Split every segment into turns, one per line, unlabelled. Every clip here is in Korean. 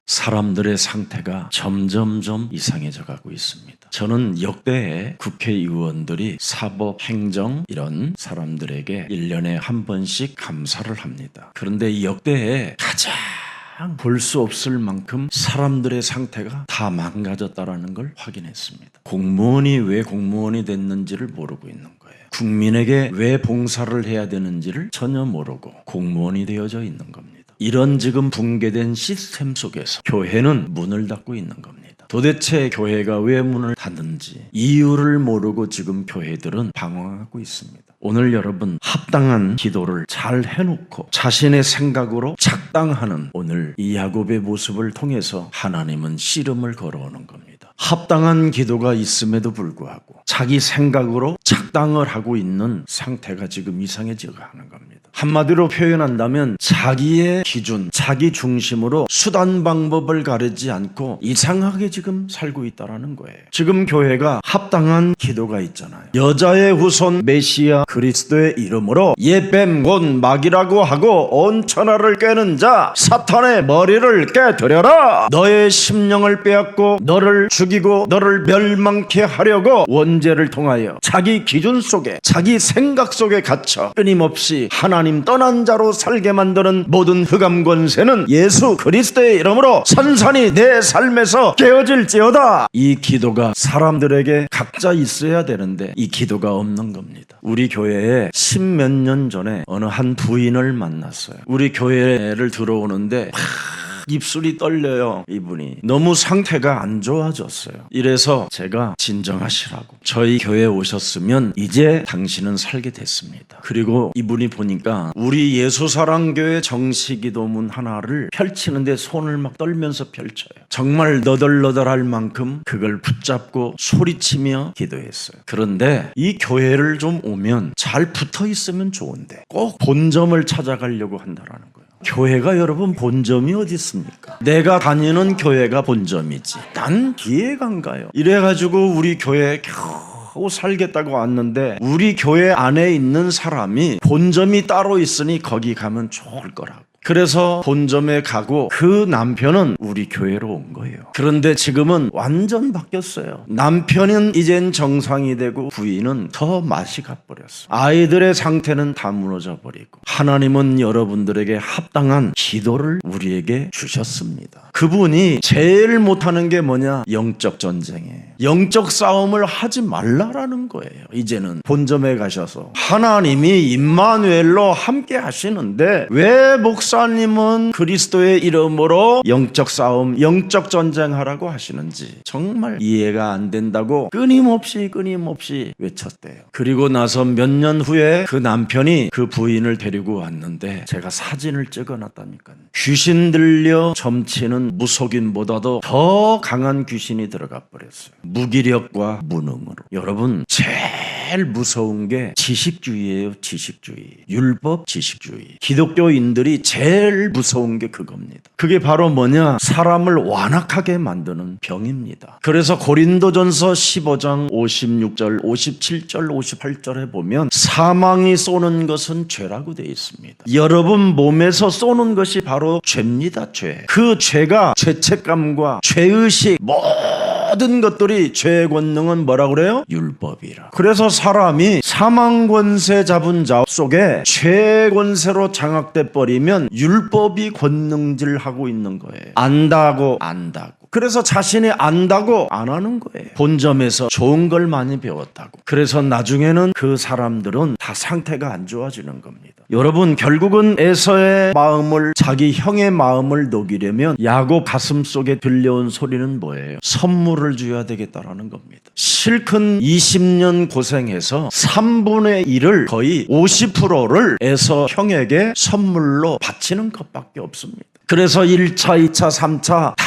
사람들의 상태가 점점점 이상해져 가고 있습니다. 저는 역대에 국회의원들이 사법, 행정 이런 사람들에게 1년에 한 번씩 감사를 합니다. 그런데 이 역대에 가장 볼 수 없을 만큼 사람들의 상태가 다 망가졌다는 걸 확인했습니다. 공무원이 왜 공무원이 됐는지를 모르고 있는 거예요. 국민에게 왜 봉사를 해야 되는지를 전혀 모르고 공무원이 되어져 있는 겁니다. 이런 지금 붕괴된 시스템 속에서 교회는 문을 닫고 있는 겁니다. 도대체 교회가 왜 문을 닫는지 이유를 모르고 지금 교회들은 방황하고 있습니다. 오늘 여러분 합당한 기도를 잘 해놓고 자신의 생각으로 작당하는 오늘 이 야곱의 모습을 통해서 하나님은 씨름을 걸어오는 겁니다. 합당한 기도가 있음에도 불구하고 자기 생각으로 작당을 하고 있는 상태가 지금 이상해지고 하는 겁니다. 한마디로 표현한다면 자기의 기준, 자기 중심으로 수단 방법을 가르지 않고 이상하게 지금 살고 있다는 거예요. 지금 교회가 합당한 기도가 있잖아요. 여자의 후손 메시아 그리스도의 이름으로 옛뱀 곧 마귀라고 하고 온 천하를 꿰는 자 사탄의 머리를 깨뜨려라. 너의 심령을 빼앗고 너를 죽이고 너를 멸망케 하려고 원죄를 통하여 자기 기준 속에 자기 생각 속에 갇혀 끊임없이 하나님 떠난 자로 살게 만드는 모든 흑암 권세는 예수 그리스도의 이름으로 선선히 내 삶에서 깨어질지어다. 이 기도가 사람들에게 각자 있어야 되는데 이 기도가 없는 겁니다. 우리 교회에 10몇 년 전에 어느 한 부인을 만났어요. 우리 교회를 들어오는데 입술이 떨려요. 이분이 너무 상태가 안 좋아졌어요. 이래서 제가 진정하시라고, 저희 교회에 오셨으면 이제 당신은 살게 됐습니다. 그리고 이분이 보니까 우리 예수사랑교회 정시기도문 하나를 펼치는데 손을 막 떨면서 펼쳐요. 정말 너덜너덜할 만큼 그걸 붙잡고 소리치며 기도했어요. 그런데 이 교회를 좀 오면 잘 붙어 있으면 좋은데 꼭 본점을 찾아가려고 한다라는 거예요. 교회가 여러분 본점이 어디 있습니까? 내가 다니는 교회가 본점이지 난 기회가 안 가요. 이래가지고 우리 교회에 겨우 살겠다고 왔는데 우리 교회 안에 있는 사람이 본점이 따로 있으니 거기 가면 좋을 거라고. 그래서 본점에 가고 그 남편은 우리 교회로 온 거예요. 그런데 지금은 완전 바뀌었어요. 남편은 이젠 정상이 되고 부인은 더 맛이 가버렸어요. 아이들의 상태는 다 무너져 버리고 하나님은 여러분들에게 합당한 기도를 우리에게 주셨습니다. 그분이 제일 못하는 게 뭐냐? 영적 전쟁이에요. 영적 싸움을 하지 말라라는 거예요. 이제는 본점에 가셔서 하나님이 임마누엘로 함께 하시는데 왜 목사님은 그리스도의 이름으로 영적 싸움, 영적 전쟁하라고 하시는지 정말 이해가 안 된다고 끊임없이 외쳤대요. 그리고 나서 몇 년 후에 그 남편이 그 부인을 데리고 왔는데 제가 사진을 찍어놨다니까요. 귀신 들려 점치는 무속인보다도 더 강한 귀신이 들어가 버렸어요. 무기력과 무능으로. 여러분 제일 무서운 게 지식주의예요. 지식주의. 율법 지식주의. 기독교인들이 제일 무서운 게 그겁니다. 그게 바로 뭐냐? 사람을 완악하게 만드는 병입니다. 그래서 고린도전서 15장 56절 57절 58절에 보면 사망이 쏘는 것은 죄라고 되어 있습니다. 여러분 몸에서 쏘는 것이 바로 죄입니다. 죄. 그 죄가 죄책감과 죄의식 모든 것들이 죄의 권능은 뭐라고 그래요? 율법이라. 그래서 사람이 사망 권세 잡은 자 속에 죄의 권세로 장악돼 버리면 율법이 권능질하고 있는 거예요. 안다고. 그래서 자신이 안다고 안 하는 거예요. 본점에서 좋은 걸 많이 배웠다고. 그래서 나중에는 그 사람들은 다 상태가 안 좋아지는 겁니다. 여러분 결국은 에서의 마음을 자기 형의 마음을 녹이려면 야곱 가슴 속에 들려온 소리는 뭐예요? 선물을 줘야 되겠다라는 겁니다. 실컷 20년 고생해서 3분의 1을 거의 50%를 에서 형에게 선물로 바치는 것밖에 없습니다. 그래서 1차, 2차, 3차 다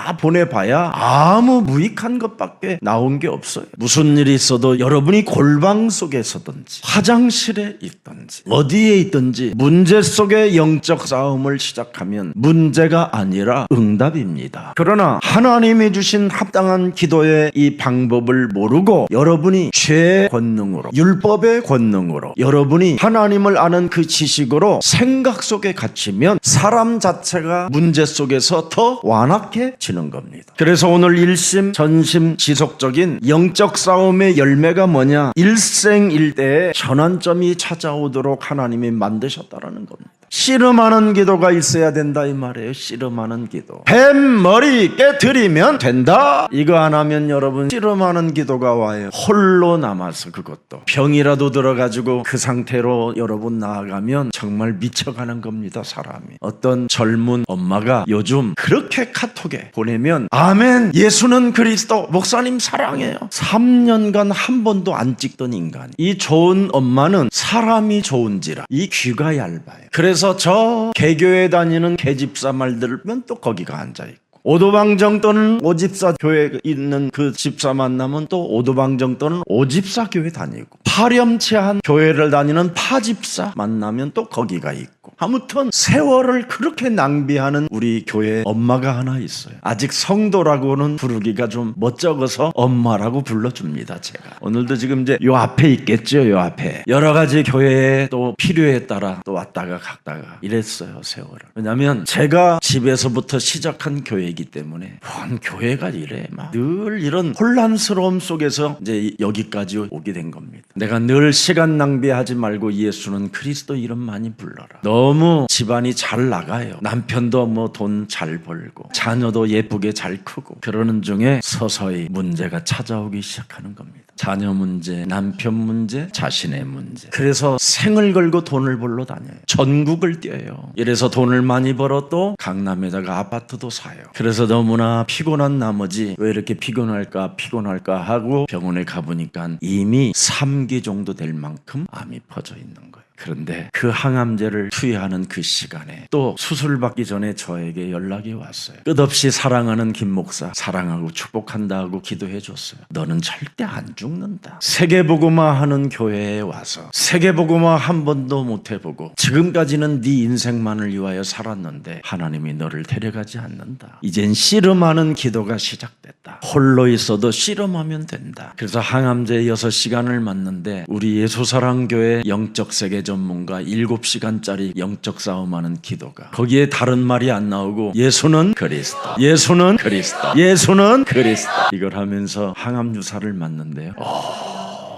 다 보내봐야 아무 무익한 것밖에 나온 게 없어요. 무슨 일이 있어도 여러분이 골방 속에 서든지 화장실에 있든지 어디에 있든지 문제 속에 영적 싸움을 시작하면 문제가 아니라 응답입니다. 그러나 하나님이 주신 합당한 기도의 이 방법을 모르고 여러분이 죄의 권능으로 율법의 권능으로 여러분이 하나님을 아는 그 지식으로 생각 속에 갇히면 사람 자체가 문제 속에서 더 완악해지는 겁니다. 그래서 오늘 일심 전심 지속적인 영적 싸움의 열매가 뭐냐? 일생일대에 전환점이 찾아오도록 하나님이 만드셨다라는 겁니다. 씨름하는 기도가 있어야 된다 이 말이에요. 씨름하는 기도. 뱀 머리 깨트리면 된다. 이거 안 하면 여러분 씨름하는 기도가 와요. 홀로 남아서 그것도 병이라도 들어가지고 그 상태로 여러분 나아가면 정말 미쳐가는 겁니다. 사람이. 어떤 젊은 엄마가 요즘 그렇게 카톡에 보내면 아멘 예수는 그리스도 목사님 사랑해요. 3년간 한 번도 안 찍던 인간. 이 좋은 엄마는 사람이 좋은지라 이 귀가 얇아요. 그래서 저 개교에 다니는 개집사 말 들으면 또 거기가 앉아있고 오도방정 또는 오집사 교회에 있는 그 집사 만나면 또 오도방정 또는 오집사 교회 다니고 파렴치한 교회를 다니는 파집사 만나면 또 거기가 있고 아무튼 세월을 그렇게 낭비하는 우리 교회 엄마가 하나 있어요. 아직 성도라고는 부르기가 좀 멋쩍어서 엄마라고 불러줍니다. 제가 오늘도 지금 이제 요 앞에 있겠죠. 요 앞에 여러 가지 교회에 또 필요에 따라 또 왔다가 갔다가 이랬어요. 세월을. 왜냐하면 제가 집에서부터 시작한 교회이기 때문에 뭔 교회가 이래 막 늘 이런 혼란스러움 속에서 이제 여기까지 오게 된 겁니다. 내가 늘 시간 낭비하지 말고 예수는 그리스도 이름 많이 불러라. 너무 집안이 잘 나가요. 남편도 뭐 돈 잘 벌고 자녀도 예쁘게 잘 크고 그러는 중에 서서히 문제가 찾아오기 시작하는 겁니다. 자녀 문제, 남편 문제, 자신의 문제. 그래서 생을 걸고 돈을 벌러 다녀요. 전국을 뛰어요. 이래서 돈을 많이 벌어 또 강남에다가 아파트도 사요. 그래서 너무나 피곤한 나머지 왜 이렇게 피곤할까 하고 병원에 가보니까 이미 3기 정도 될 만큼 암이 퍼져 있는 거예요. 그런데 그 항암제를 투여하는 그 시간에 또 수술받기 전에 저에게 연락이 왔어요. 끝없이 사랑하는 김 목사 사랑하고 축복한다 하고 기도해 줬어요. 너는 절대 안 죽는다. 세계복음화 하는 교회에 와서 세계복음화 한 번도 못 해보고 지금까지는 네 인생만을 위하여 살았는데 하나님이 너를 데려가지 않는다. 이젠 씨름하는 기도가 시작됐다. 홀로 있어도 씨름하면 된다. 그래서 항암제 6시간을 맞는데 우리 예수사랑교회 영적 세계 전문가 7시간짜리 영적 싸움하는 기도가 거기에 다른 말이 안 나오고 예수는 그리스도, 예수는 그리스도, 예수는 그리스도 이걸 하면서 항암 주사를 맞는데요.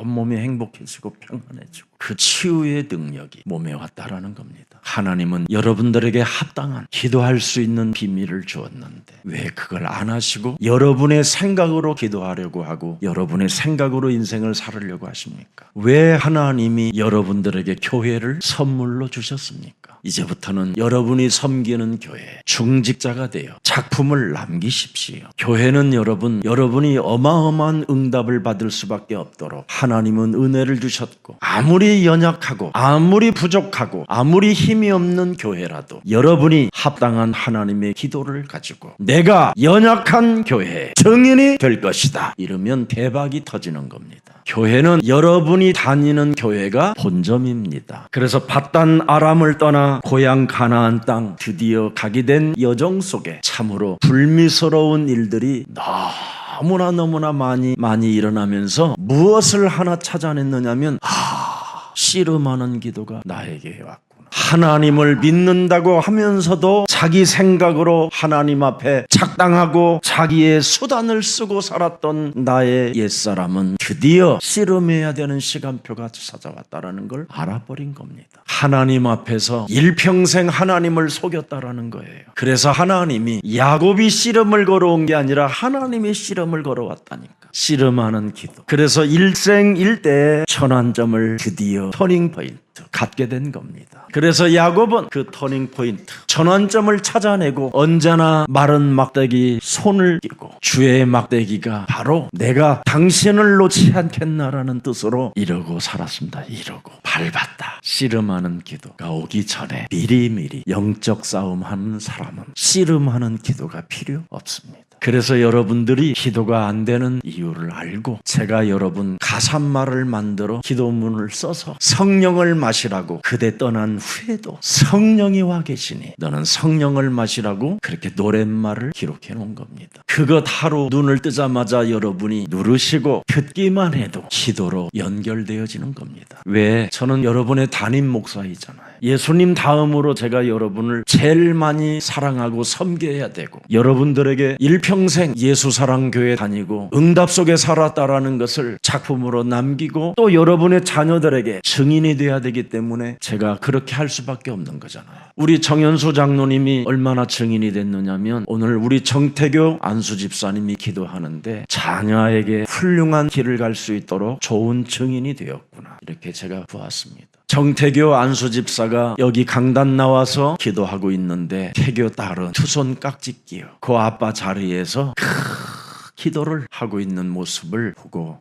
몸이 행복해지고 평안해지고 그 치유의 능력이 몸에 왔다라는 겁니다. 하나님은 여러분들에게 합당한 기도할 수 있는 비밀을 주었는데 왜 그걸 안 하시고 여러분의 생각으로 기도하려고 하고 여러분의 생각으로 인생을 살으려고 하십니까? 왜 하나님이 여러분들에게 교회를 선물로 주셨습니까? 이제부터는 여러분이 섬기는 교회 중직자가 되어 작품을 남기십시오. 교회는 여러분이 어마어마한 응답을 받을 수밖에 없도록 하나님은 은혜를 주셨고 아무리 연약하고 아무리 부족하고 아무리 힘이 없는 교회라도 여러분이 합당한 하나님의 기도를 가지고 내가 연약한 교회의 증인이 될 것이다 이러면 대박이 터지는 겁니다. 교회는 여러분이 다니는 교회가 본점입니다. 그래서 팟단 아람을 떠나 고향 가나안 땅 드디어 가게 된 여정 속에 참으로 불미스러운 일들이 너무나 많이 일어나면서 무엇을 하나 찾아냈느냐면 씨름하는 기도가 나에게 왔구나. 하나님을 믿는다고 하면서도 자기 생각으로 하나님 앞에 작당하고 자기의 수단을 쓰고 살았던 나의 옛사람은 드디어 씨름해야 되는 시간표가 찾아왔다라는 걸 알아버린 겁니다. 하나님 앞에서 일평생 하나님을 속였다라는 거예요. 그래서 하나님이 야곱이 씨름을 걸어온 게 아니라 하나님이 씨름을 걸어왔다니까. 씨름하는 기도. 그래서 일생일대의 전환점을 드디어 터닝 포인트 갖게 된 겁니다. 그래서 야곱은 그 터닝 포인트, 전환점을 찾아내고 언제나 마른 막대기 손을 끼고 주의 막대기가 바로 내가 당신을 놓지 않겠나라는 뜻으로 이러고 살았습니다. 이러고 밟았다. 씨름하는 기도가 오기 전에 미리미리 영적 싸움하는 사람은 씨름하는 기도가 필요 없습니다. 그래서 여러분들이 기도가 안 되는 이유를 알고 제가 여러분 가사말을 만들어 기도문을 써서 성령을 마시라고 그대 떠난 후에도 성령이 와 계시니 너는 성령을 마시라고 그렇게 노랫말을 기록해 놓은 겁니다. 그것 하루 눈을 뜨자마자 여러분이 누르시고 듣기만 해도 기도로 연결되어지는 겁니다. 왜? 저는 여러분의 담임 목사이잖아요. 예수님 다음으로 제가 여러분을 제일 많이 사랑하고 섬겨야 되고 여러분들에게 일평생 예수사랑교회 다니고 응답 속에 살았다라는 것을 작품으로 남기고 또 여러분의 자녀들에게 증인이 돼야 되기 때문에 제가 그렇게 할 수밖에 없는 거잖아요. 우리 정현수 장로님이 얼마나 증인이 됐느냐면 오늘 우리 정태교 안수 집사님이 기도하는데 자녀에게 훌륭한 길을 갈 수 있도록 좋은 증인이 되었구나 이렇게 제가 보았습니다. 정태교 안수 집사가 여기 강단 나와서 기도하고 있는데 태교 딸은 두 손 깍지 끼어 그 아빠 자리에서 기도를 하고 있는 모습을 보고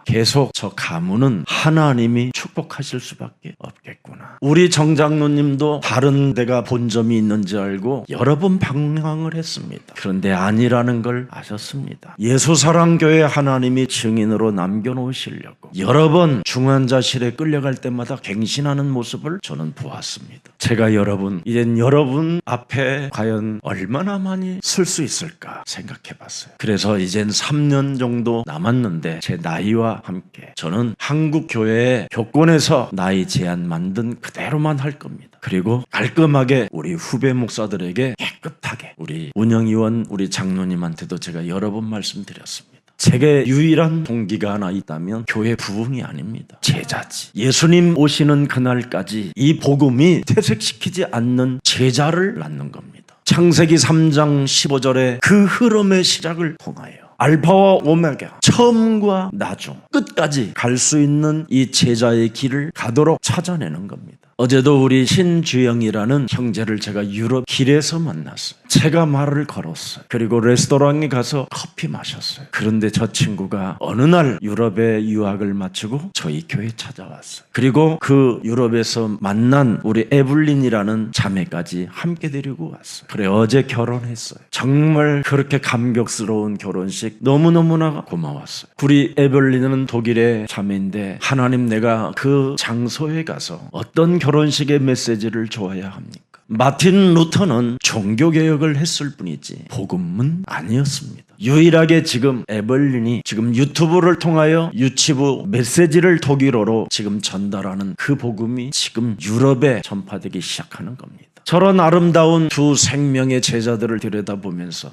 계속 저 가문은 하나님이 축복하실 수밖에 없겠구나. 우리 정장로님도 다른 데가 본점이 있는지 알고 여러 번 방황을 했습니다. 그런데 아니라는 걸 아셨습니다. 예수사랑교회 하나님이 증인으로 남겨놓으시려고 여러 번 중환자실에 끌려갈 때마다 갱신하는 모습을 저는 보았습니다. 제가 이젠 여러분 앞에 과연 얼마나 많이 쓸 수 있을까 생각해봤어요. 그래서 이젠 3년 정도 남았는데 제 나이와 함께 저는 한국 교회의 교권에서 나이 제한 만든 그대로만 할 겁니다. 그리고 깔끔하게 우리 후배 목사들에게 깨끗하게 우리 운영위원 우리 장로님한테도 제가 여러 번 말씀드렸습니다. 제게 유일한 동기가 하나 있다면 교회 부흥이 아닙니다. 제자지. 예수님 오시는 그날까지 이 복음이 퇴색시키지 않는 제자를 낳는 겁니다. 창세기 3장 15절에 그 흐름의 시작을 통하여 알파와 오메가 처음과 나중 끝까지 갈 수 있는 이 제자의 길을 가도록 찾아내는 겁니다. 어제도 우리 신주영이라는 형제를 제가 유럽 길에서 만났어요. 제가 말을 걸었어요. 그리고 레스토랑에 가서 커피 마셨어요. 그런데 저 친구가 어느 날 유럽에 유학을 마치고 저희 교회에 찾아왔어요. 그리고 그 유럽에서 만난 우리 에블린이라는 자매까지 함께 데리고 왔어요. 그래 어제 결혼했어요. 정말 그렇게 감격스러운 결혼식 너무너무나 고마웠어요. 우리 에블린은 독일의 자매인데 하나님 내가 그 장소에 가서 어떤 결혼식의 메시지를 줘야 합니까? 마틴 루터는 종교개혁을 했을 뿐이지 복음은 아니었습니다. 유일하게 지금 에벌린이 지금 유튜브를 통하여 유치부 메시지를 독일어로 지금 전달하는 그 복음이 지금 유럽에 전파되기 시작하는 겁니다. 저런 아름다운 두 생명의 제자들을 들여다보면서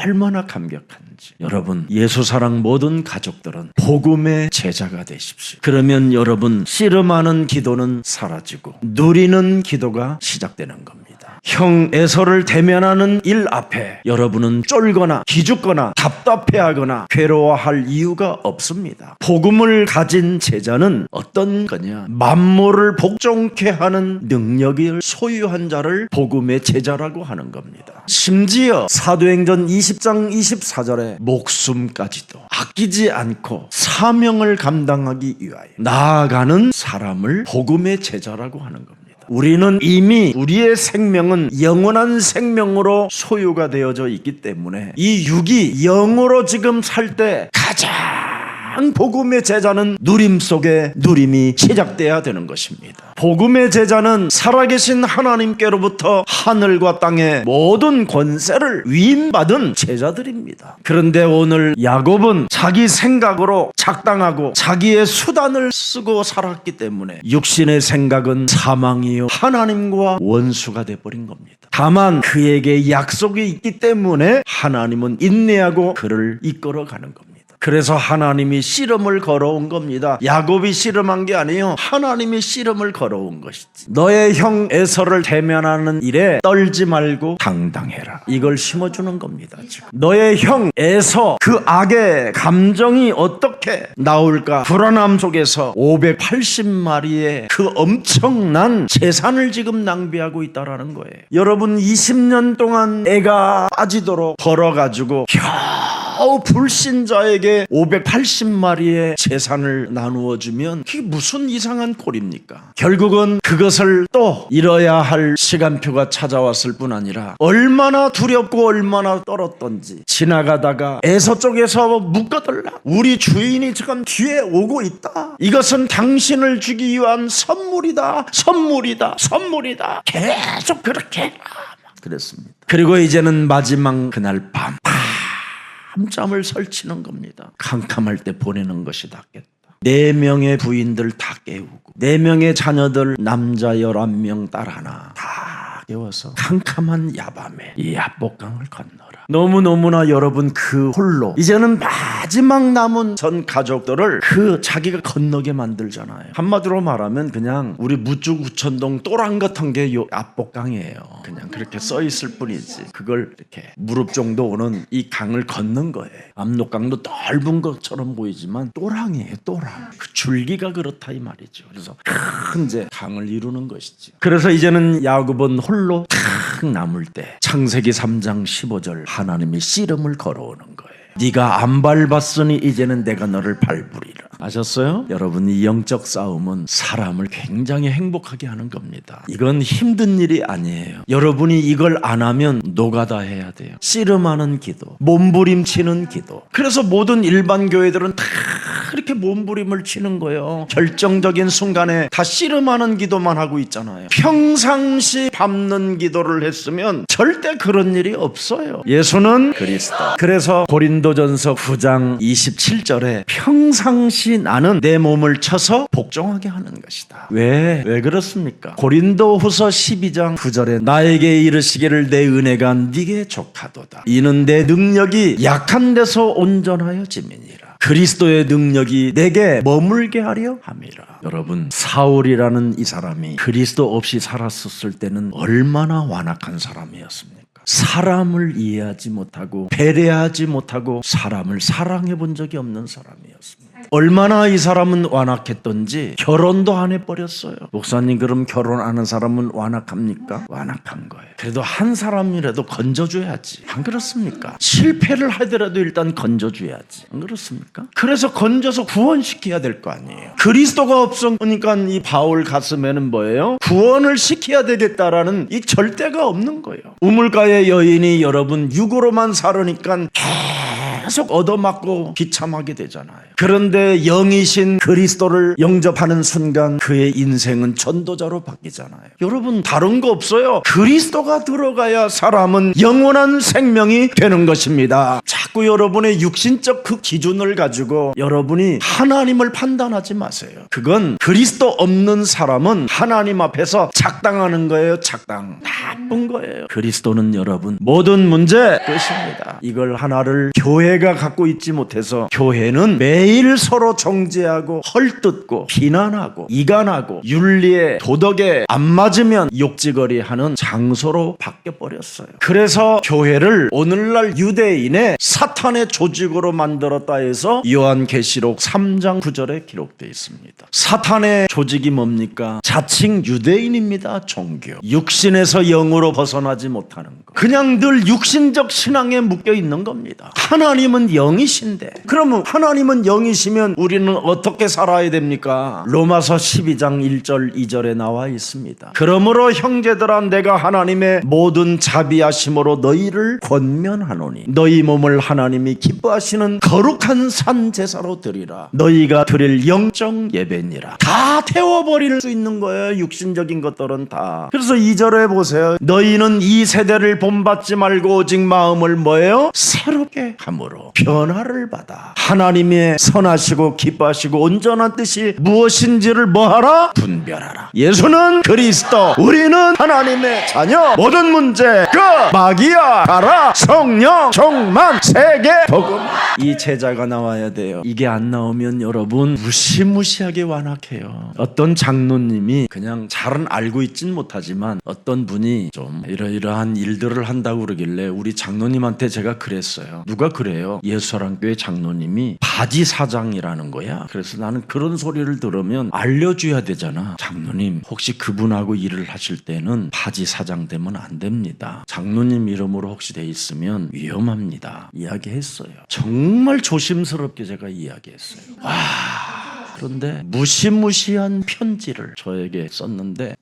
얼마나 감격한지. 여러분 예수사랑 모든 가족들은 복음의 제자가 되십시오. 그러면 여러분 씨름하는 기도는 사라지고 누리는 기도가 시작되는 겁니다. 형 에서를 대면하는 일 앞에 여러분은 쫄거나 기죽거나 답답해하거나 괴로워할 이유가 없습니다. 복음을 가진 제자는 어떤 거냐? 만물을 복종케 하는 능력을 소유한 자를 복음의 제자라고 하는 겁니다. 심지어 사도행전 20장 24절에 목숨까지도 아끼지 않고 사명을 감당하기 위하여 나아가는 사람을 복음의 제자라고 하는 겁니다. 우리는 이미 우리의 생명은 영원한 생명으로 소유가 되어져 있기 때문에 이 육이 영으로 지금 살 때 가장 복음의 제자는 누림 속에 누림이 시작돼야 되는 것입니다. 복음의 제자는 살아계신 하나님께로부터 하늘과 땅의 모든 권세를 위임받은 제자들입니다. 그런데 오늘 야곱은 자기 생각으로 작당하고 자기의 수단을 쓰고 살았기 때문에 육신의 생각은 사망이요 하나님과 원수가 돼버린 겁니다. 다만 그에게 약속이 있기 때문에 하나님은 인내하고 그를 이끌어가는 겁니다. 그래서 하나님이 씨름을 걸어온 겁니다. 야곱이 씨름한 게 아니에요. 하나님이 씨름을 걸어온 것이지. 너의 형 에서를 대면하는 일에 떨지 말고 당당해라. 이걸 심어주는 겁니다. 지금 너의 형 에서 그 악의 감정이 어떻게 나올까? 불안함 속에서 580마리의 그 엄청난 재산을 지금 낭비하고 있다라는 거예요. 여러분 20년 동안 애가 빠지도록 벌어가지고 겨우 불신자에게 580마리의 재산을 나누어 주면 그게 무슨 이상한 꼴입니까? 결국은 그것을 또 잃어야 할 시간표가 찾아왔을 뿐 아니라 얼마나 두렵고 얼마나 떨었던지 지나가다가 에서 쪽에서 묶어들라. 우리 주인이 지금 뒤에 오고 있다. 이것은 당신을 주기 위한 선물이다. 선물이다. 선물이다. 계속 그렇게 그랬습니다. 그리고 이제는 마지막 그날 밤잠을 설치는 겁니다. 캄캄할 때 보내는 것이 낫겠다. 4명의 부인들 다 깨우고 4명의 자녀들 남자 11명 딸 하나 다 깨워서 캄캄한 야밤에 이 압복강을 건너라. 너무너무나 여러분 그 홀로 이제는 마지막 남은 전 가족들을 그 자기가 건너게 만들잖아요. 한마디로 말하면 그냥 우리 무주 구천동 또랑 같은 게 요 압복강이에요. 그냥 그렇게 써 있을 뿐이지 그걸 이렇게 무릎 정도 오는 이 강을 건넌 거예요. 압록강도 넓은 것처럼 보이지만 또랑이에요. 또랑. 그 줄기가 그렇다 이 말이죠. 그래서 큰 이제 강을 이루는 것이지. 그래서 이제는 야곱은 홀로 탁 남을 때 창세기 3장 15절 하나님이 씨름을 걸어오는 거예요. 네가 안 밟았으니 이제는 내가 너를 밟으리라. 아셨어요? 여러분 이 영적 싸움은 사람을 굉장히 행복하게 하는 겁니다. 이건 힘든 일이 아니에요. 여러분이 이걸 안 하면 노가다 해야 돼요. 씨름하는 기도, 몸부림치는 기도. 그래서 모든 일반 교회들은 다 그렇게 몸부림을 치는 거예요. 결정적인 순간에 다 씨름하는 기도만 하고 있잖아요. 평상시 밟는 기도를 했으면 절대 그런 일이 없어요. 예수는 그리스도. 그래서 고린도전서 9장 27절에 평상시 나는 내 몸을 쳐서 복종하게 하는 것이다. 왜 그렇습니까? 고린도후서 12장 9절에 나에게 이르시기를 내 은혜가 네게 족하도다. 이는 내 능력이 약한 데서 온전하여 짐이니라. 그리스도의 능력이 내게 머물게 하려 함이라. 여러분 사울이라는 이 사람이 그리스도 없이 살았었을 때는 얼마나 완악한 사람이었습니까? 사람을 이해하지 못하고 배려하지 못하고 사람을 사랑해 본 적이 없는 사람이었습니다. 얼마나 이 사람은 완악했던지 결혼도 안 해버렸어요. 목사님 그럼 결혼하는 사람은 완악합니까? 완악한 거예요. 그래도 한 사람이라도 건져줘야지. 안 그렇습니까? 실패를 하더라도 일단 건져줘야지. 안 그렇습니까? 그래서 건져서 구원시켜야 될 거 아니에요. 그리스도가 없으니까 이 바울 가슴에는 뭐예요? 구원을 시켜야 되겠다라는 이 절대가 없는 거예요. 우물가의 여인이 여러분 육으로만 살으니까 계속 얻어맞고 비참하게 되잖아요. 그런데 영이신 그리스도를 영접하는 순간 그의 인생은 전도자로 바뀌잖아요. 여러분 다른 거 없어요. 그리스도가 들어가야 사람은 영원한 생명이 되는 것입니다. 자꾸 여러분의 육신적 그 기준을 가지고 여러분이 하나님을 판단하지 마세요. 그건 그리스도 없는 사람은 하나님 앞에서 작당하는 거예요. 작당. 나쁜 거예요. 그리스도는 여러분 모든 문제 끝입니다. 이걸 하나를 교회가 갖고 있지 못해서 교회는 매일 서로 정죄하고 헐뜯고 비난하고 이간하고 윤리에 도덕에 안 맞으면 욕지거리하는 장소로 바뀌어버렸어요. 그래서 교회를 오늘날 유대인의 사탄의 조직으로 만들었다 해서 요한계시록 3장 9절에 기록되어 있습니다. 사탄의 조직이 뭡니까? 자칭 유대인입니다. 종교. 육신에서 영으로 벗어나지 못하는 거. 그냥 늘 육신적 신앙에 묶여 있는 겁니다. 하나님은 영이신데 그러면 하나님은 영이시면 우리는 어떻게 살아야 됩니까? 로마서 12장 1절 2절에 나와 있습니다. 그러므로 형제들아 내가 하나님의 모든 자비하심으로 너희를 권면하노니 너희 몸을 하나님이 기뻐하시는 거룩한 산 제사로 드리라. 너희가 드릴 영적 예배니라. 다 태워버릴 수 있는 거예요. 육신적인 것들은 다. 그래서 2절에 보세요. 너희는 이 세대를 본받지 말고 오직 마음을 뭐예요? 새롭게 함으로 믿음으로 변화를 받아 하나님의 선하시고 기뻐하시고 온전한 뜻이 무엇인지를 뭐하라? 분별하라. 예수는 그리스도, 우리는 하나님의 자녀. 모든 문제 마귀야 가라. 성령 종만 세계 복음. 이 제자가 나와야 돼요. 이게 안 나오면 여러분 무시무시하게 완악해요. 어떤 장로님이 그냥 잘은 알고 있진 못하지만 어떤 분이 좀 이러이러한 일들을 한다고 그러길래 우리 장로님한테 제가 그랬어요. 누가 그래요? 예수사랑교회 장로님이 바지 사장이라는 거야. 그래서 나는 그런 소리를 들으면 알려줘야 되잖아. 장로님 혹시 그분하고 일을 하실 때는 바지 사장 되면 안 됩니다. 장로님 이름으로 혹시 돼 있으면 위험합니다. 이야기했어요. 정말 조심스럽게 제가 이야기했어요. 그런데 무시무시한 편지를 저에게 썼는데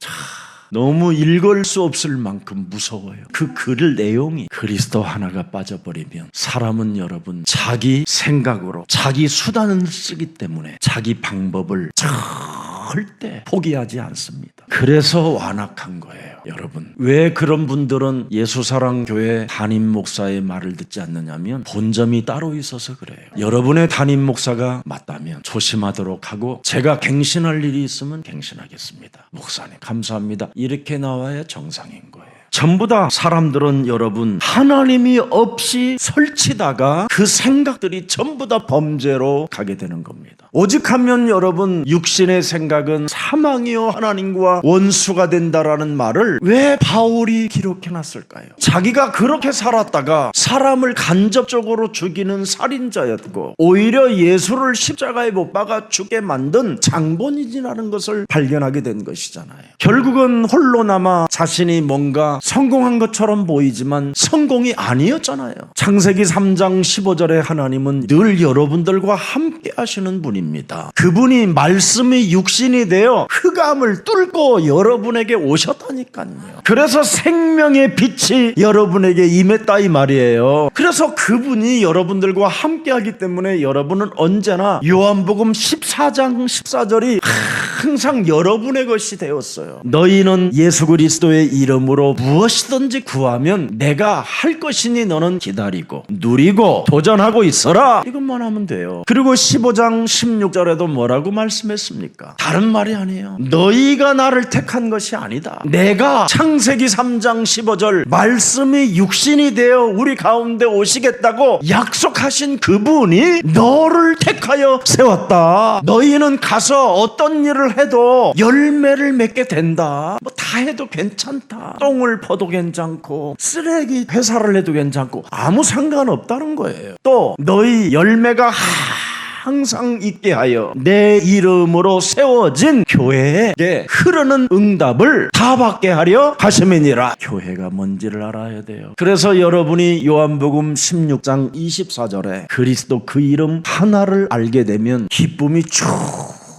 너무 읽을 수 없을 만큼 무서워요. 그 글 내용이 그리스도 하나가 빠져버리면 사람은 여러분 자기 생각으로 자기 수단을 쓰기 때문에 자기 방법을 절대 포기하지 않습니다. 그래서 완악한 거예요. 여러분 왜 그런 분들은 예수사랑교회 담임 목사의 말을 듣지 않느냐면 본점이 따로 있어서 그래요. 여러분의 담임 목사가 맞다면 조심하도록 하고 제가 갱신할 일이 있으면 갱신하겠습니다. 목사님 감사합니다. 이렇게 나와야 정상인 거예요. 전부 다 사람들은 여러분 하나님이 없이 설치다가 그 생각들이 전부 다 범죄로 가게 되는 겁니다. 오직하면 여러분 육신의 생각은 사망이요 하나님과 원수가 된다라는 말을 왜 바울이 기록해놨을까요? 자기가 그렇게 살았다가 사람을 간접적으로 죽이는 살인자였고 오히려 예수를 십자가에 못 박아 죽게 만든 장본인이라는 것을 발견하게 된 것이잖아요. 결국은 홀로 남아 자신이 뭔가 성공한 것처럼 보이지만 성공이 아니었잖아요. 창세기 3장 15절에 하나님은 늘 여러분들과 함께 하시는 분입니다. 그분이 말씀이 육신이 되어 흑암을 뚫고 여러분에게 오셨다니까요. 그래서 생명의 빛이 여러분에게 임했다 이 말이에요. 그래서 그분이 여러분들과 함께 하기 때문에 여러분은 언제나 요한복음 14장 14절이 항상 여러분의 것이 되었어요. 너희는 예수 그리스도의 이름으로 무엇이든지 구하면 내가 할 것이니 너는 기다리고 누리고 도전하고 있어라. 이것만 하면 돼요. 그리고 15장 16절에도 뭐라고 말씀했습니까? 다른 말이 아니에요. 너희가 나를 택한 것이 아니다. 내가 창세기 3장 15절 말씀이 육신이 되어 우리 가운데 오시겠다고 약속하신 그분이 너를 택하여 세웠다. 너희는 가서 어떤 일을 해도 열매를 맺게 된다. 뭐 다 해도 괜찮다. 똥을 퍼도 괜찮고 쓰레기 회사를 해도 괜찮고 아무 상관없다는 거예요. 또 너희 열매가 항상 있게 하여 내 이름으로 세워진 교회에 흐르는 응답을 다 받게 하려 하심이니라. 교회가 뭔지를 알아야 돼요. 그래서 여러분이 요한복음 16장 24절에 그리스도 그 이름 하나를 알게 되면 기쁨이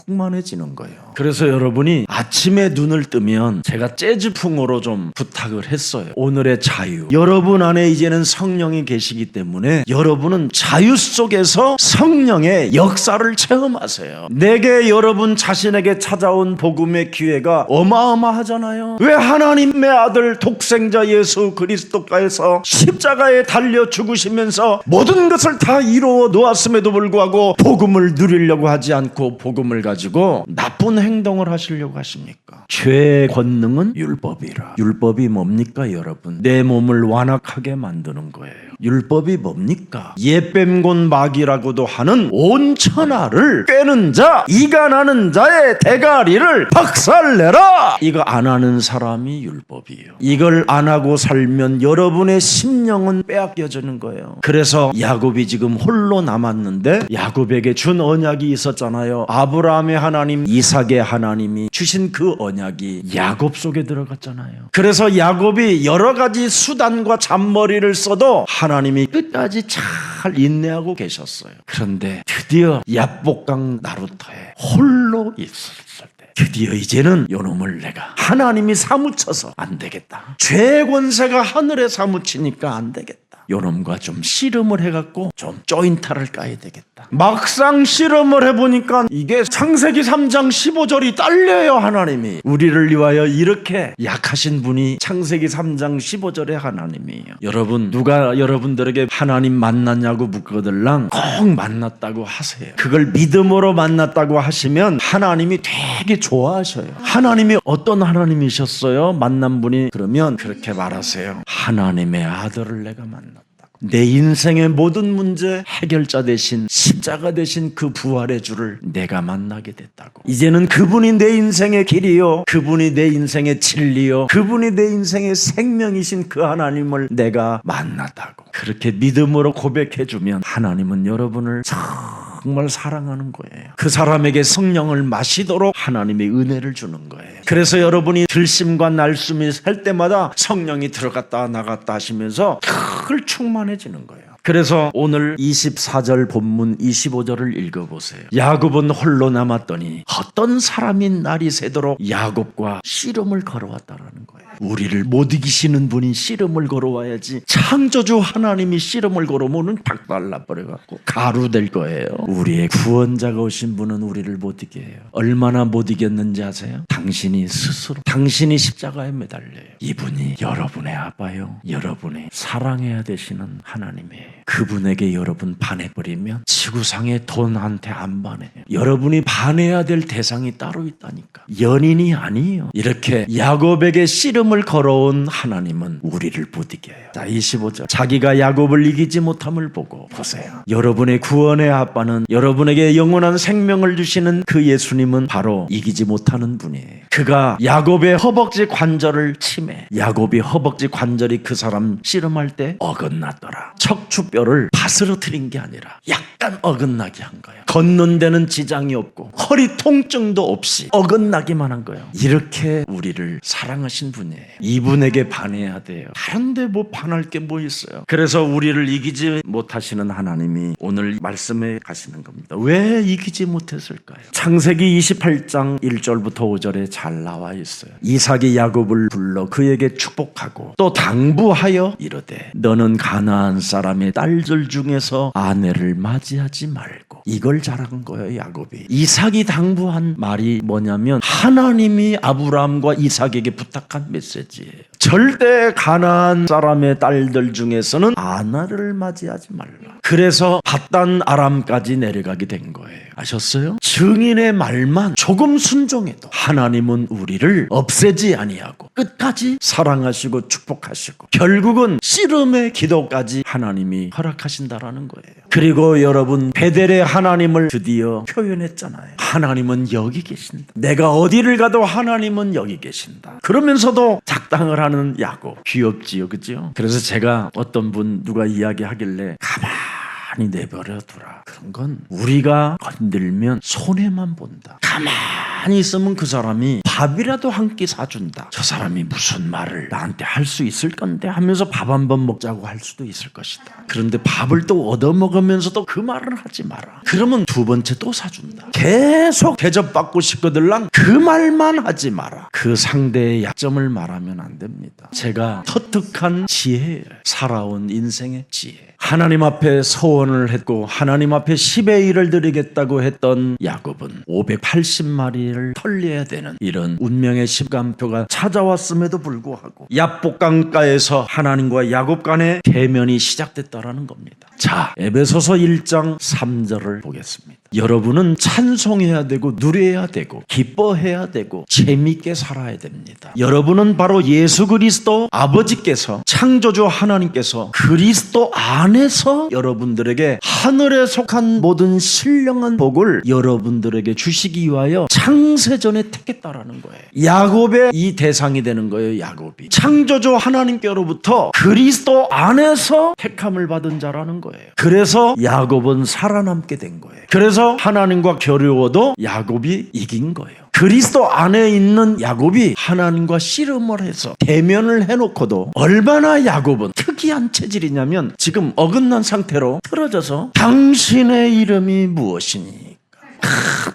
충만해지는 거예요. 그래서 여러분이 아침에 눈을 뜨면 제가 재즈풍으로 좀 부탁을 했어요. 오늘의 자유. 여러분 안에 이제는 성령이 계시기 때문에 여러분은 자유 속에서 성령의 역사를 체험하세요. 내게 여러분 자신에게 찾아온 복음의 기회가 어마어마하잖아요. 왜 하나님의 아들 독생자 예수 그리스도께서 십자가에 달려 죽으시면서 모든 것을 다 이루어 놓았음에도 불구하고 복음을 누리려고 하지 않고 복음을 가지고 나쁜 행동을 하시려고 하십니까? 죄의 권능은 율법이라. 율법이 뭡니까 여러분? 내 몸을 완악하게 만드는 거예요. 율법이 뭡니까? 예뱀곤 마귀라고도 하는 온 천하를 꿰는 자, 이간하는 자의 대가리를 박살내라. 이거 안 하는 사람이 율법이에요. 이걸 안 하고 살면 여러분의 심령은 빼앗겨지는 거예요. 그래서 야곱이 지금 홀로 남았는데 야곱에게 준 언약이 있었잖아요. 아브라함의 하나님, 이삭의 하나님이 주신 그 언약이 야곱 속에 들어갔잖아요. 그래서 야곱이 여러 가지 수단과 잔머리를 써도 하나님이 끝까지 잘 인내하고 계셨어요. 그런데 드디어 야복강 나루터에 홀로 있었을 때 드디어 이제는 요놈을 내가 하나님이 사무쳐서 안 되겠다. 죄의 권세가 하늘에 사무치니까 안 되겠다. 요놈과 좀 씨름을 해갖고 좀 조인타를 까야 되겠다. 막상 씨름을 해보니까 이게 창세기 3장 15절이 딸려요. 하나님이 우리를 위하여 이렇게 약하신 분이 창세기 3장 15절의 하나님이에요. 여러분, 누가 여러분들에게 하나님 만났냐고 묻거들랑 꼭 만났다고 하세요. 그걸 믿음으로 만났다고 하시면 하나님이 되게 좋아하셔요. 하나님이 어떤 하나님이셨어요? 만난 분이. 그러면 그렇게 말하세요. 하나님의 아들을 내가 만났다. 내 인생의 모든 문제 해결자 되신, 십자가 되신 그 부활의 주를 내가 만나게 됐다고. 이제는 그분이 내 인생의 길이요, 그분이 내 인생의 진리요, 그분이 내 인생의 생명이신 그 하나님을 내가 만났다고. 그렇게 믿음으로 고백해주면 하나님은 여러분을 정말 사랑하는 거예요. 그 사람에게 성령을 마시도록 하나님의 은혜를 주는 거예요. 그래서 여러분이 들심과 날숨이 살 때마다 성령이 들어갔다 나갔다 하시면서 늘 충만해지는 거예요. 그래서 오늘 24절 본문 25절을 읽어보세요. 야곱은 홀로 남았더니 어떤 사람이 날이 새도록 야곱과 씨름을 걸어왔다라는 거예요. 우리를 못 이기시는 분이 씨름을 걸어와야지. 창조주 하나님이 씨름을 걸어오면 박살나버려갖고 가루 될 거예요. 우리의 구원자가 오신 분은 우리를 못 이게 해요. 얼마나 못 이겼는지 아세요? 당신이 스스로, 당신이 십자가에 매달려요. 이분이 여러분의 아빠요, 여러분의 사랑해야 되시는 하나님이에요. 그분에게 여러분 반해버리면 지구상의 돈한테 안 반해요. 여러분이 반해야 될 대상이 따로 있다니까. 연인이 아니에요. 이렇게 야곱에게 씨름을 걸어온 하나님은 우리를 못 이겨요. 자, 25절. 자기가 야곱을 이기지 못함을 보고 보세요. 여러분의 구원의 아빠는, 여러분에게 영원한 생명을 주시는 그 예수님은 바로 이기지 못하는 분이에요. 그가 야곱의 허벅지 관절을 치매, 야곱이 허벅지 관절이 그 사람 씨름할 때 어긋났더라. 척추뼈를 바스러뜨린 게 아니라 약간 어긋나게 한 거예요. 걷는 데는 지장이 없고 허리 통증도 없이 어긋나기만 한 거예요. 이렇게 우리를 사랑하신 분이에요. 이분에게 반해야 돼요. 다른데 뭐 반할 게 뭐 있어요. 그래서 우리를 이기지 못하시는 하나님이 오늘 말씀에 가시는 겁니다. 왜 이기지 못했을까요? 창세기 28장 1절부터 5절에 잘 나와 있어요. 이삭이 야곱을 불러 그에게 축복하고 또 당부하여 이르되 너는 가나안 사람의 딸들 중에서 아내를 맞이하지 말고. 이걸 잘한 거예요, 야곱이. 이삭이 당부한 말이 뭐냐면 하나님이 아브라함과 이삭에게 부탁한 메시지예요. 절대 가나안 사람의 딸들 중에서는 아내를 맞이하지 말라. 그래서 밧단 아람까지 내려가게 된 거예요. 아셨어요? 증인의 말만 조금 순종해도 하나님은 우리를 없애지 아니하고 끝까지 사랑하시고 축복하시고 결국은 씨름의 기도까지 하나님이 허락하신다라는 거예요. 그리고 여러분, 베델의 하나님을 드디어 표현했잖아요. 하나님은 여기 계신다. 내가 어디를 가도 하나님은 여기 계신다. 그러면서도 작당을 하는 야곱. 귀엽지요, 그죠? 그래서 제가 어떤 분 누가 이야기하길래 가만히 내버려 두라. 그런 건 우리가 건들면 손해만 본다. 가만히 있으면 그 사람이 밥이라도 한 끼 사준다. 저 사람이 무슨 말을 나한테 할 수 있을 건데 하면서 밥 한 번 먹자고 할 수도 있을 것이다. 그런데 밥을 또 얻어먹으면서도 그 말을 하지 마라. 그러면 두 번째 또 사준다. 계속 대접받고 싶거들랑 그 말만 하지 마라. 그 상대의 약점을 말하면 안 됩니다. 제가 터득한 지혜예요. 살아온 인생의 지혜. 하나님 앞에 서원을 했고 하나님 앞에 10의 1을 드리겠다고 했던 야곱은 580마리를 털려야 되는 이런 운명의 시간표가 찾아왔음에도 불구하고 야복강가에서 하나님과 야곱 간의 대면이 시작됐다라는 겁니다. 자, 에베소서 1장 3절을 보겠습니다. 여러분은 찬송해야 되고 누려야 되고 기뻐해야 되고 재미있게 살아야 됩니다. 여러분은 바로 예수 그리스도 아버지께서, 창조주 하나님께서 그리스도 안에서 여러분들에게 하늘에 속한 모든 신령한 복을 여러분들에게 주시기 위하여 창세전에 택했다라는 거예요. 야곱의 이 대상이 되는 거예요. 야곱이 창조주 하나님께로부터 그리스도 안에서 택함을 받은 자라는 거예요. 그래서 야곱은 살아남게 된 거예요. 그래서 하나님과 겨루어도 야곱이 이긴 거예요. 그리스도 안에 있는 야곱이 하나님과 씨름을 해서 대면을 해놓고도 얼마나 야곱은 특이한 체질이냐면 지금 어긋난 상태로 틀어져서 당신의 이름이 무엇이니?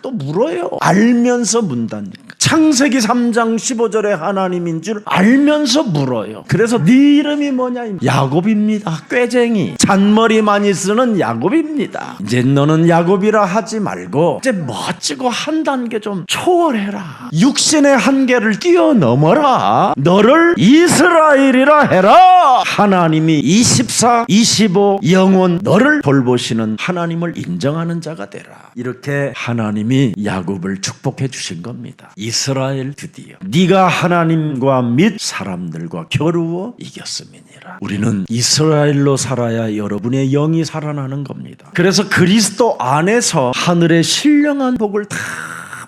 또 물어요. 알면서 문다니까. 창세기 3장 15절에 하나님인 줄 알면서 물어요. 그래서 네 이름이 뭐냐? 야곱입니다. 꾀쟁이, 잔머리 많이 쓰는 야곱입니다. 이제 너는 야곱이라 하지 말고 이제 멋지고 한 단계 좀 초월해라. 육신의 한계를 뛰어넘어라. 너를 이스라엘이라 해라. 하나님이 24, 25 영원 너를 돌보시는 하나님을 인정하는 자가 되라. 이렇게 하나님이 야곱을 축복해 주신 겁니다. 이스라엘 드디어 네가 하나님과 및 사람들과 겨루어 이겼음이니라. 우리는 이스라엘로 살아야 여러분의 영이 살아나는 겁니다. 그래서 그리스도 안에서 하늘의 신령한 복을 다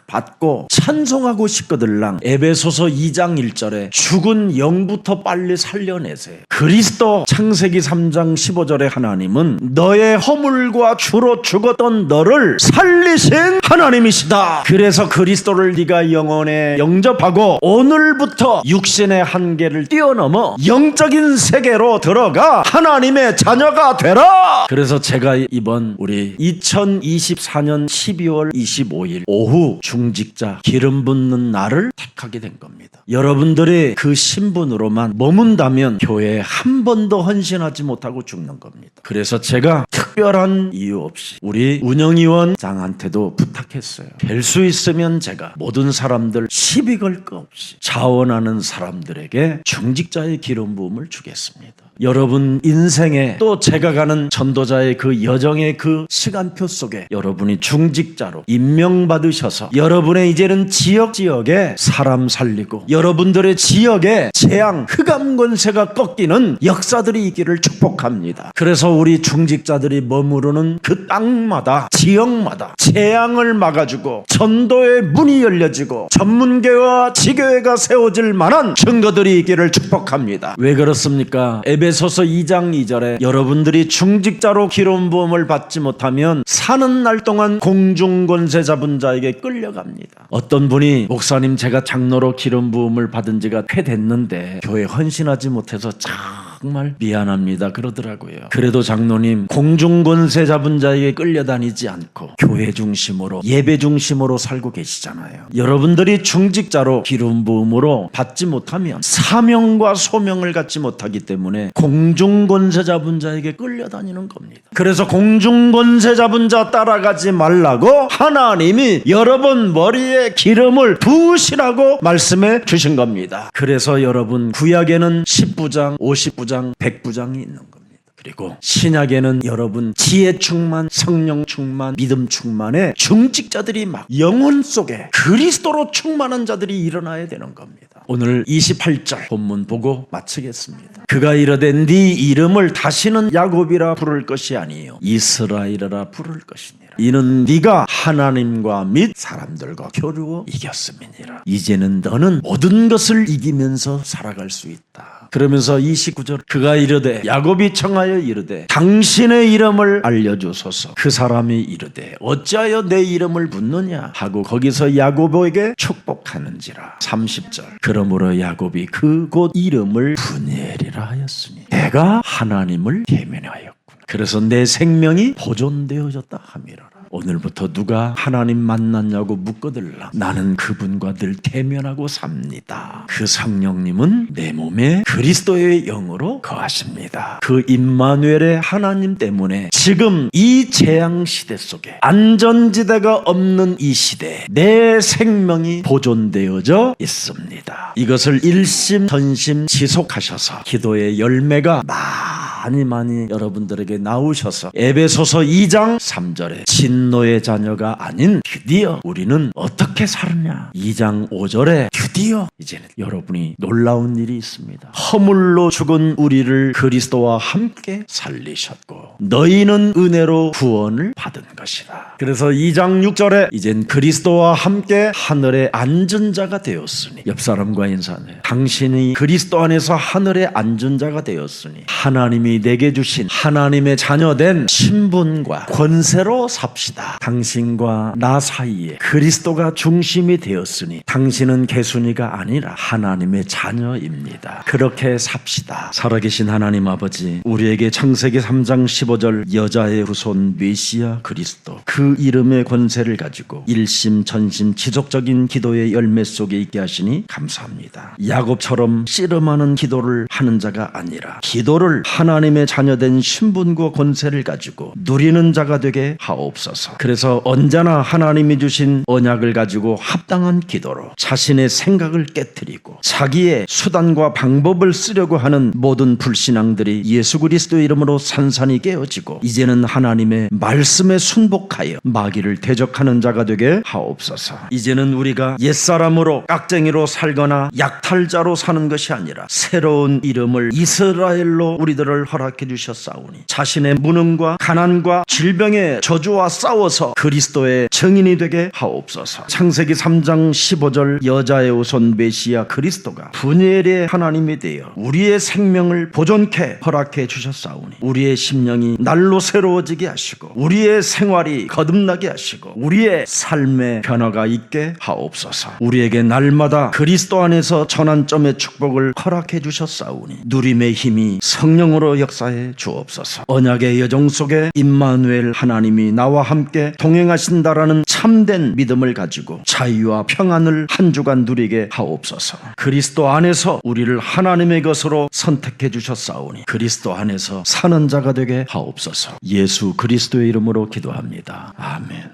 받고 찬송하고 싶거들랑 에베소서 2장 1절에 죽은 영부터 빨리 살려내세. 그리스도 창세기 3장 15절에 하나님은 너의 허물과 주로 죽었던 너를 살리신 하나님이시다. 그래서 그리스도를 네가 영혼에 영접하고 오늘부터 육신의 한계를 뛰어넘어 영적인 세계로 들어가 하나님의 자녀가 되라. 그래서 제가 이번 우리 2024년 12월 25일 오후 중직자 기름 붓는 날을 택하게 된 겁니다. 여러분들이 그 신분으로만 머문다면 교회에 한 번도 헌신하지 못하고 죽는 겁니다. 그래서 제가 특별한 이유 없이 우리 운영위원장한테도 부탁했어요. 될 수 있으면 제가 모든 사람들 시비 걸 거 없이 자원하는 사람들에게 중직자의 기름 부음을 주겠습니다. 여러분 인생에 또 제가 가는 전도자의 그 여정의 그 시간표 속에 여러분이 중직자로 임명받으셔서 여러분의 이제는 지역에 사람 살리고 여러분들의 지역에 재앙, 흑암 권세가 꺾이는 역사들이 있기를 축복합니다. 그래서 우리 중직자들이 머무르는 그 땅마다 지역마다 재앙을 막아주고 전도의 문이 열려지고 전문교회와 지교회가 세워질 만한 증거들이 있기를 축복합니다. 왜 그렇습니까? 에베소서 2장 2절에 여러분들이 중직자로 기름 부음을 받지 못하면 사는 날 동안 공중 권세 잡은 자에게 끌려갑니다. 어떤 분이 목사님 제가 장로로 기름 부음을 받은 지가 꽤 됐는데 교회 헌신하지 못해서 정말 미안합니다 그러더라고요. 그래도 장로님 공중 권세 잡은 자에게 끌려다니지 않고 교회 중심으로 예배 중심으로 살고 계시잖아요. 여러분들이 중직자로 기름 부음으로 받지 못하면 사명과 소명을 갖지 못하기 때문에 공중 권세 잡은 자에게 끌려다니는 겁니다. 그래서 공중 권세 잡은 자 따라가지 말라고 하나님이 여러분 머리에 기름을 부으시라고 말씀해 주신 겁니다. 그래서 여러분 구약에는 10부장, 50부장 100부장이 있는 겁니다. 그리고 신약에는 여러분 지혜 충만, 성령 충만, 믿음 충만의 중직자들이 막 영혼 속에 그리스도로 충만한 자들이 일어나야 되는 겁니다. 오늘 28절 본문 보고 마치겠습니다. 그가 이르되 네 이름을 다시는 야곱이라 부를 것이 아니요 이스라엘이라 부를 것이니라. 이는 네가 하나님과 및 사람들과 겨루어 이겼음이니라. 이제는 너는 모든 것을 이기면서 살아갈 수 있다. 그러면서 29절 그가 이르되 야곱이 청하여 이르되 당신의 이름을 알려주소서. 그 사람이 이르되 어찌하여 내 이름을 묻느냐 하고 거기서 야곱에게 축복하는지라. 30절 그러므로 야곱이 그곳 이름을 브니엘이라 하였으니 내가 하나님을 계면하였구나. 그래서 내 생명이 보존되어졌다 함이라. 오늘부터 누가 하나님 만났냐고 묻거들라 나는 그분과 늘 대면하고 삽니다. 그 성령님은 내 몸에 그리스도의 영으로 거하십니다. 그 임마누엘의 하나님 때문에 지금 이 재앙 시대 속에 안전지대가 없는 이 시대에 내 생명이 보존되어져 있습니다. 이것을 일심 전심 지속하셔서 기도의 열매가 많이 여러분들에게 나오셔서 에베소서 2장 3절에 진노의 자녀가 아닌 드디어 우리는 어떻게 살았냐 2장 5절에 드디어 이제는 여러분이 놀라운 일이 있습니다. 허물로 죽은 우리를 그리스도와 함께 살리셨고 너희는 은혜로 구원을 받은 것이라. 그래서 2장 6절에 이젠 그리스도와 함께 하늘에 앉은 자가 되었으니 옆 사람과 인사해 당신이 그리스도 안에서 하늘에 앉은 자가 되었으니 하나님이 하나님이 내게 주신 하나님의 자녀된 신분과 권세로 삽시다. 당신과 나 사이에 그리스도가 중심이 되었으니 당신은 개순이가 아니라 하나님의 자녀입니다. 그렇게 삽시다. 살아계신 하나님 아버지, 우리에게 창세기 3장 15절 여자의 후손 메시아 그리스도, 그 이름의 권세를 가지고 일심전심 지속적인 기도의 열매 속에 있게 하시니 감사합니다. 야곱처럼 씨름하는 기도를 하는 자가 아니라 기도를 하나님의 자녀된 신분과 권세를 가지고 누리는 자가 되게 하옵소서. 그래서 언제나 하나님이 주신 언약을 가지고 합당한 기도로 자신의 생각을 깨트리고 자기의 수단과 방법을 쓰려고 하는 모든 불신앙들이 예수 그리스도의 이름으로 산산이 깨어지고 이제는 하나님의 말씀에 순복하여 마귀를 대적하는 자가 되게 하옵소서. 이제는 우리가 옛사람으로 깍쟁이로 살거나 약탈자로 사는 것이 아니라 새로운 이름을 이스라엘로 우리들을 허락해 주셨사오니 자신의 무능과 가난과 질병의 저주와 싸워서 그리스도의 증인이 되게 하옵소서. 창세기 3장 15절 여자의 후손 메시아 그리스도가 분열의 하나님이 되어 우리의 생명을 보존케 허락해 주셨사오니 우리의 심령이 날로 새로워지게 하시고 우리의 생활이 거듭나게 하시고 우리의 삶의 변화가 있게 하옵소서. 우리에게 날마다 그리스도 안에서 전환점의 축복을 허락해 주셨사오니 누림의 힘이 성령으로 역사해 주옵소서. 언약의 여정 속에 임마누엘 하나님이 나와 함께 동행하신다라는 참된 믿음을 가지고 자유와 평안을 한 주간 누리게 하옵소서. 그리스도 안에서 우리를 하나님의 것으로 선택해 주셨사오니 그리스도 안에서 사는 자가 되게 하옵소서. 예수 그리스도의 이름으로 기도합니다. 아멘.